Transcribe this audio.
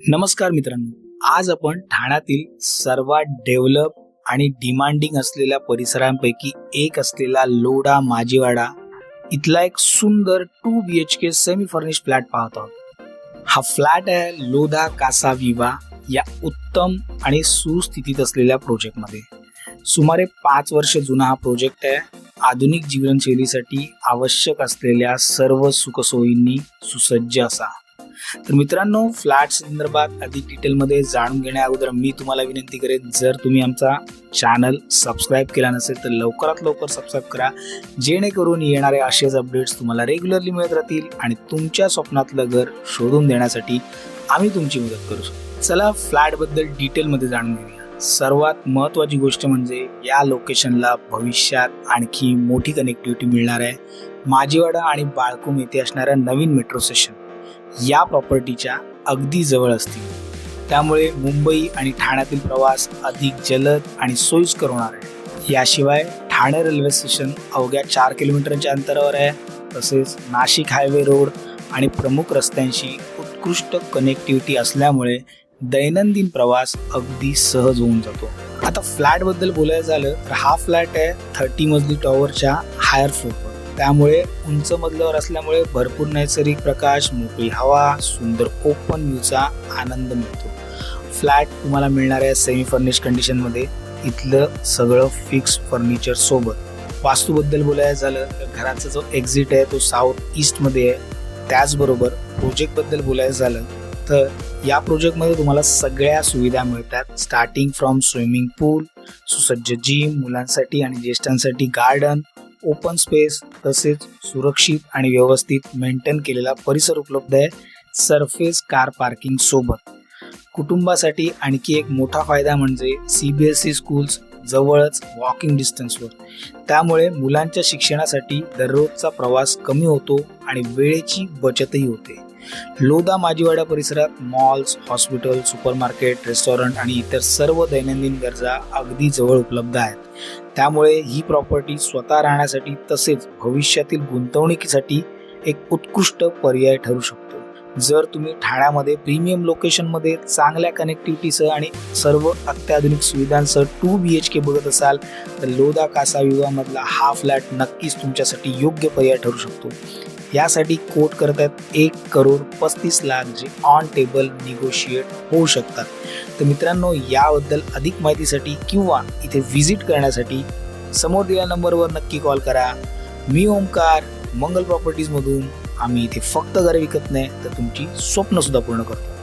नमस्कार मित्रांनो, आज आपण ठाण्यातील सर्वात डेव्हलप आणि डिमांडिंग असलेल्या परिसरांपैकी एक असलेला लोढा माजीवाडा इथला एक सुंदर 2 BHK सेमी फर्निश फ्लॅट पाहत आहोत. हा फ्लॅट आहे लोढा कासा विवा या उत्तम आणि सुस्थितीत असलेल्या प्रोजेक्टमध्ये. सुमारे 5 वर्ष जुना हा प्रोजेक्ट आहे. आधुनिक जीवनशैलीसाठी आवश्यक असलेल्या सर्व सुखसोयींनी सुसज्ज असा. तर मित्रांनो, फ्लॅट संदर्भात अधिक डिटेलमध्ये जाणून घेण्या अगोदर मी तुम्हाला विनंती करेन, जर तुम्ही आमचा चॅनल सबस्क्राईब केला नसेल तर लवकरात लवकर सबस्क्राईब करा, जेणेकरून येणारे असेच अपडेट्स तुम्हाला रेग्युलरली मिळत राहतील आणि तुमच्या स्वप्नातलं घर शोधून देण्यासाठी आम्ही तुमची मदत करू शकतो. चला फ्लॅटबद्दल डिटेलमध्ये जाणून घेऊया. सर्वात महत्त्वाची गोष्ट म्हणजे या लोकेशनला भविष्यात आणखी मोठी कनेक्टिव्हिटी मिळणार आहे. माजीवाडा आणि बाळकुम येथे असणाऱ्या नवीन मेट्रो स्टेशन या प्रॉपर्टीच्या अगदी जवळ असतील, त्यामुळे मुंबई आणि ठाण्यातील प्रवास अधिक जलद आणि सोयीस्कर होणार आहे. याशिवाय ठाणे रेल्वे स्टेशन अवघ्या 4 किलोमीटरच्या अंतरावर आहे. तसेच नाशिक हायवे रोड आणि प्रमुख रस्त्यांशी उत्कृष्ट कनेक्टिव्हिटी असल्यामुळे दैनंदिन प्रवास अगदी सहज होऊन जातो. आता फ्लॅटबद्दल बोलायचं झालं तर हा फ्लॅट आहे 30 मजली टॉवरच्या हायर फ्लोअरवर, त्यामुळे उंच मजल्यावर असल्यामुळे भरपूर नैसर्गिक प्रकाश, मोकळी हवा, सुंदर ओपन व्ह्यूचा आनंद मिळतो. फ्लॅट तुम्हाला मिळणार आहे सेमी फर्निश कंडिशनमध्ये. इथलं सगळं फिक्स फर्निचर सोबत. वास्तूबद्दल बोलायचं झालं तर घराचा जो एक्झिट आहे तो साऊथ ईस्टमध्ये आहे. त्याचबरोबर प्रोजेक्टबद्दल बोलायचं झालं तर या प्रोजेक्टमध्ये तुम्हाला सगळ्या सुविधा मिळतात. स्टार्टिंग फ्रॉम स्विमिंग पूल, सुसज्ज जिम, मुलांसाठी आणि ज्येष्ठांसाठी गार्डन, ओपन स्पेस, तसेच सुरक्षित आणि व्यवस्थित मेंटेन केलेला परिसर उपलब्ध आहे. सरफेस कार पार्किंग सोबत. कुटुंबासाठी आणखी एक मोठा फायदा म्हणजे CBSE स्कूल्स जवळच वॉकिंग डिस्टन्सवर, त्यामुळे मुलांच्या शिक्षणासाठी दररोजचा प्रवास कमी होतो आणि वेळेची बचतही होते. लोढा माजीवाडा परिसरात मॉल्स, हॉस्पिटल, सुपरमार्केट, रेस्टॉरंट आणि इतर सर्व दैनंदिन गरजा अगदी जवळ उपलब्ध आहेत. त्यामुळे ही प्रॉपर्टी स्वतः राहण्यासाठी तसेच भविष्यातील गुंतवणुकीसाठी एक उत्कृष्ट पर्याय ठरू शकतो. जर तुम्ही ठाण्यामध्ये प्रीमियम लोकेशनमध्ये चांगल्या कनेक्टिव्हिटीसह आणि सर्व अत्याधुनिक सुविधांसह 2 BHK बघत असाल तर लोढा कासा विवामधला हा फ्लॅट नक्कीच तुमच्यासाठी योग्य पर्याय ठरू शकतो. यासाठी कोट करतात 1,35,00,000 जे ऑन टेबल निगोशिएट होऊ शकतात. तर मित्रांनो, याबद्दल अधिक माहितीसाठी किंवा इथे व्हिजिट करण्यासाठी समोर दिलेल्या नंबरवर नक्की कॉल करा. मी ओमकार, मंगल प्रॉपर्टीजमधून. आम्ही इथे फक्त घरे विकत नाही तर तुमची स्वप्न सुद्धा पूर्ण करतो.